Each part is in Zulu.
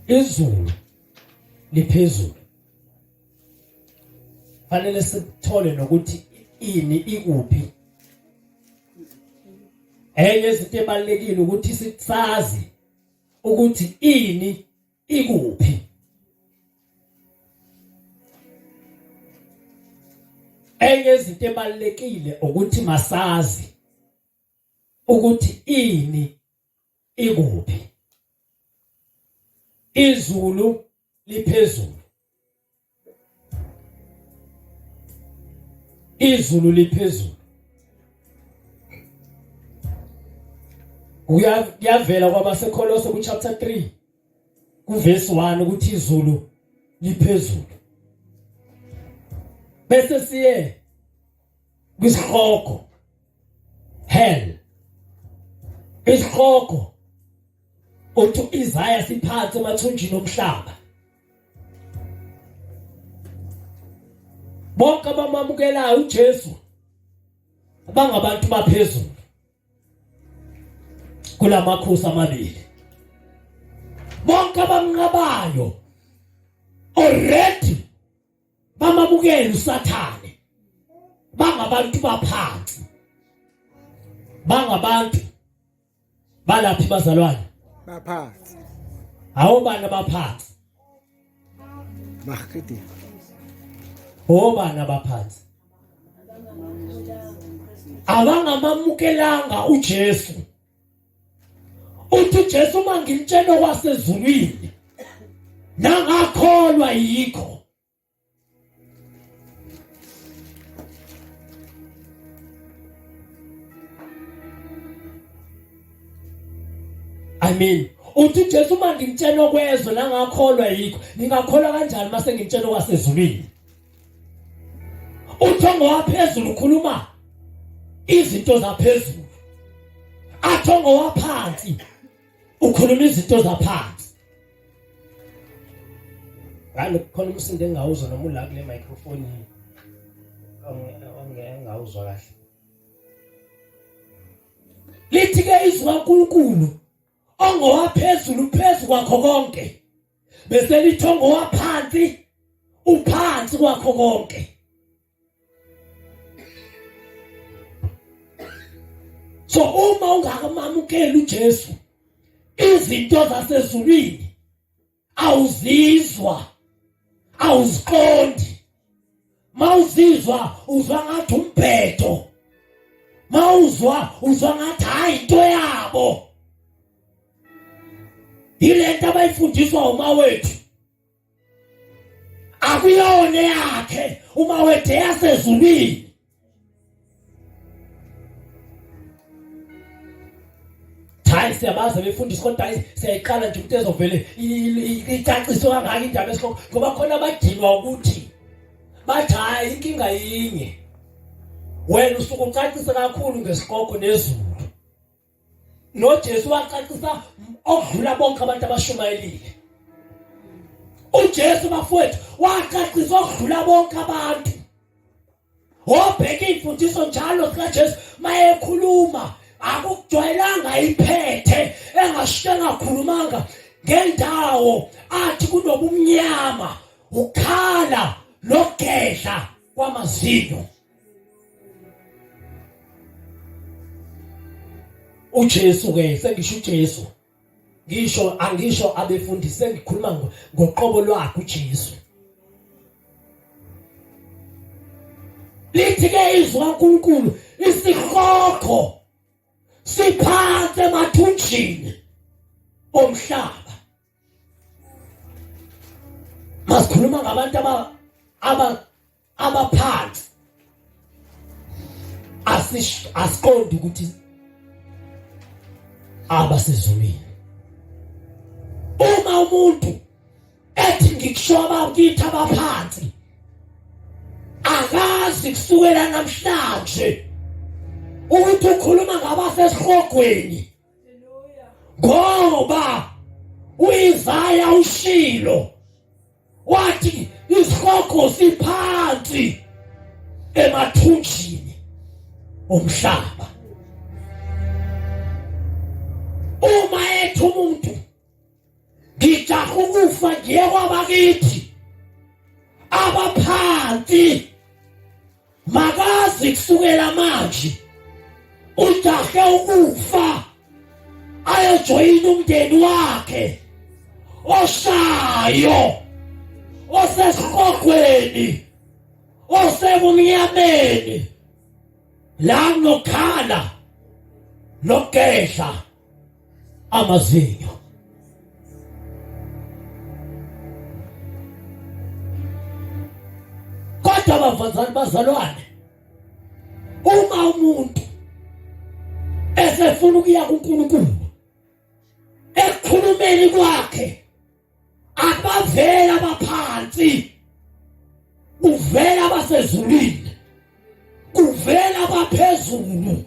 izulu liphezulu. Fanele sithole nokuthi ini ikuphi. Enye izinto ebalekile ukuthi sisazi ukuthi ini ikuphi. Enye izinto ebalekile ukuthi masazi ukuthi ini ikuphi. Izulu liphezulu. Izulu liphezulu. Uyavela kwabaseKolose ku chapter 3 ku verse 1 ukuthi izulu liphezulu. Bese siye kwisihloko hell. Isihloko uthi Isaiah siphansi emathunjini omhlaba. Bonke abamamukelayo uJesu bangabantu baphezulu kulamakhosi amabili. Bonke abamnqabayo already bamamukela uSathane bangabantu baphansi. Bangabantu balaphi bazalwane baphansi. Awubani abaphansi? Bakhidi. Obani abaphansi? Abangamamukelanga uJesu. Uthi uJesu mangintshela kwasezulwini nangakholwa yikho. Uthi Jesu mangintshela okwezwe nangakholwa yikho. Ningakholwa kanjani mase ngintshela kwasezulwini? Uthi ngowaphezulu ukhuluma izinto zaphezulu. Athi ngowaphansi ukhuluma izinto zaphansi. Ngalo khona umsindo engawuzwa noma ula kule microphone engawuzwa kahle. Lithi ke izwi kaNkulunkulu ongowaphezulu phezu kwakho konke bese lithongo waphansi uphansi kwakho konke. So uma ungakamamukela uJesu izinto zasezulwini awuzizwa awuziqondi. Mawuzizwa uzwa ngathi umbhedo. Mawuzwa uzwa ngathi hayi into yabo. Ilento abayifundiswa uma wethu akuyona yakhe uma wethu yasezulwini. Hayi siyabaza befundisa kodwa siyayiqala nje ukuthi ezovele icaciso kangaka indaba esihloko ngoba khona abadinwa ukuthi bathi hayi inkinga yinye. Wena usuke ucacisa kakhulu ngesihloko nezulu. NoJesu wacacisa okudlula bonke abantu abashumayelile. uJesu bafowethu wacacisa okudlula bonke abantu. Wobheka imfundiso njalo sikaJesu mayekhuluma akujwayelanga iphethe engashiyanga khulumanga ngendawo athi kunobumnyama ukhala lokugedla kwamazinyo. uJesu ke sengisho uJesu ngisho angisho abefundise ngikhuluma ngoqobo lwakhe uJesu. Lithi ke izwi kaNkulunkulu isihloko siphansi emathunjini omhlaba. Masikhuluma ngabantu abaphansi. Asiqondi ukuthi abasezulwini. Uma umuntu ethi ngikushoba kithi abaphansi akazi kusukela namhlanje ukuthi ukhuluma ngabasesihlogweni. Ngoba uIsaiah ushilo wathi isihloko siphansi emathunjini omhlaba. Uma ethu umuntu ngijaha ukufa ngiye kwabakithi abaphansi makazi kusukela manje ujahe ukufa ayojoyina umndeni wakhe oshayo osesiqogweni osebumnyameni la nokhala nokehla amazinyo. Kodwa bafazana bazalwane, uma umuntu esefuna ukuya kuNkulunkulu ekukhulumeni kwakhe abavela abaphansi, kuvela abasezulwini, kuvela abaphezulu,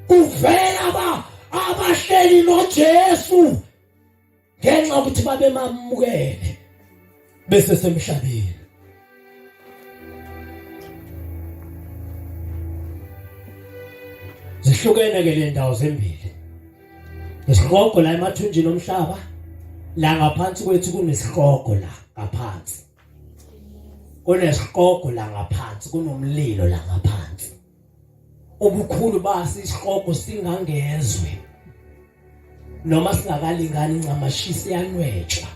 kuvela abahleli noJesu ngenxa ukuthi babe mamukele bese semhlabeni. Zihlukene ke le ndawo zembili. Isigogo la emathunjini omhlaba, la ngaphansi kwethu kunesigogo la ngaphansi. Kunesigogo la ngaphansi, kunomlilo la ngaphansi. Ubukhulu basi isigogo singangezwe. Noma singakalingani incamashisi yanwetshwa.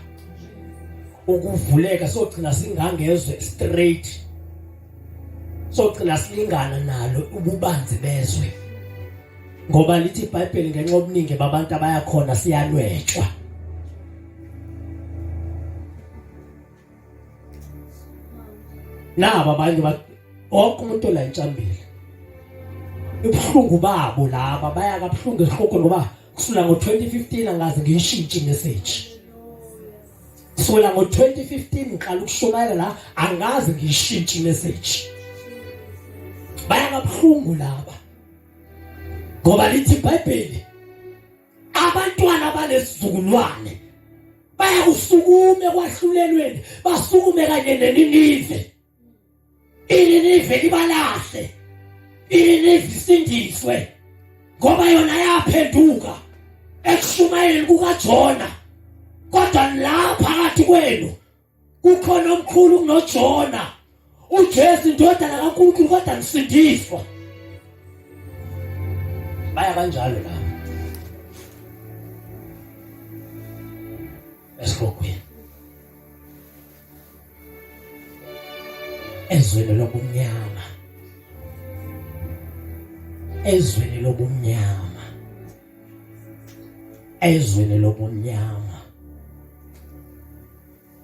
Ukuvuleka sogcina singangezwe straight. Sogcina silingana nalo ububanzi bezwe. Ngoba lithi iBhayibheli ngenxa obuningi babantu abayakhona siyanwetshwa. Naba abanye wonke umuntu la entshambili. Ibhlungu babo laba baya kabuhlungu esihloko ngoba kusula ngo2015 angazi ngiyishintshe message. Kusula ngo2015 ngiqala ukushumayela la angazi ngiyishintshe message. Baya kabuhlungu laba. Ngoba lithi iBhayibheli abantwana balesizukulwane bayakusukume kwahlulelweni, basukume kanye neNinive. iNinive libalahle, iNinive isindiswe ngoba yona yaphenduka ekushumayeni kukaJona. Kodwa la phakathi kwenu kukhona omkhulu kunoJona, uJesu indodana kaNkulunkulu, kodwa nisindiswa. Baya kanjalo la esibhokweni, ezweni lobumnyama, ezweni lobumnyama, ezweni lobumnyama,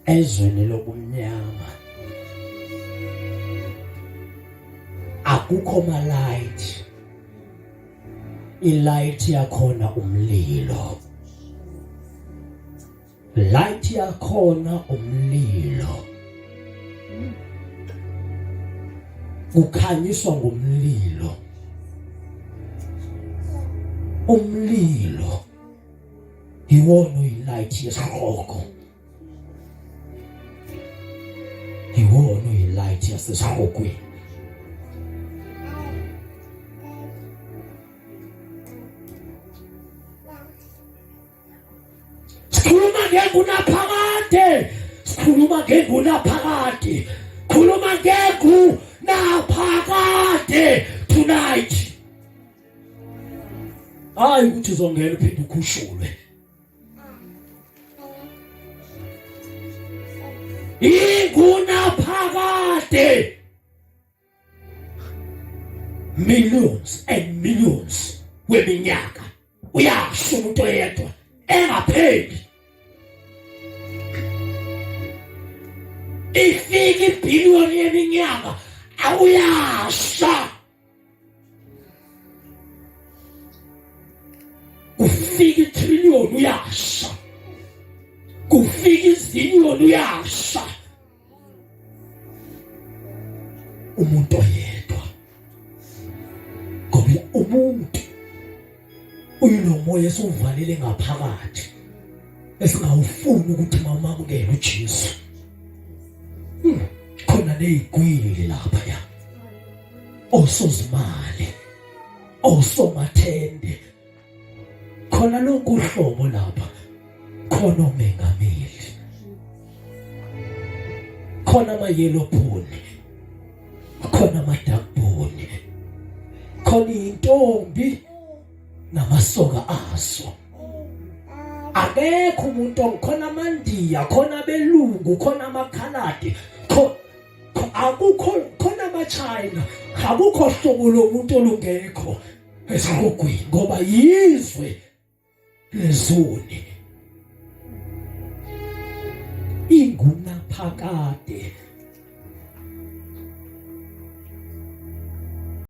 ezweni lobumnyama. Akukho malight, ilight yakhona umlilo, light yakhona umlilo, kukhanyiswa ngomlilo. Umlilo iwona uyilight yesihloko, iwona uyilight yasesihlokweni. Sikhuluma ngengunaphakade, sikhuluma ngengunaphakade, khuluma ngengunaphakade tonight. Hayi ukuthi uzongena uphinde ukhushulwe. Ingunaphakade. Millions and millions weminyaka uyasho umuntu oyedwa engapheli. Ifika ibhiliyoni yeminyaka awuyasha. Kufika itriliyoni uyasha. Kufika iziliyoni uyasha. Umuntu oyedwa. Ngoba umuntu uyilomoya esuvalele ngaphakathi esingawufuni ukuthi mawamukele uJesu. Khona nezigwili lapha ya. Osozimali, osomathende. Khona lonke uhlobo lapha. Khona umengameli. khona ama-yellow pony, khona ama-dark pony, khona intombi namasoka aso. Akekho umuntu khona amandiya, khona belungu, khona amakhaladi, akukho khona ama-China, akukho hlobo lomuntu olungekho esihogweni ngoba yizwe lezoni. Ingunaphakade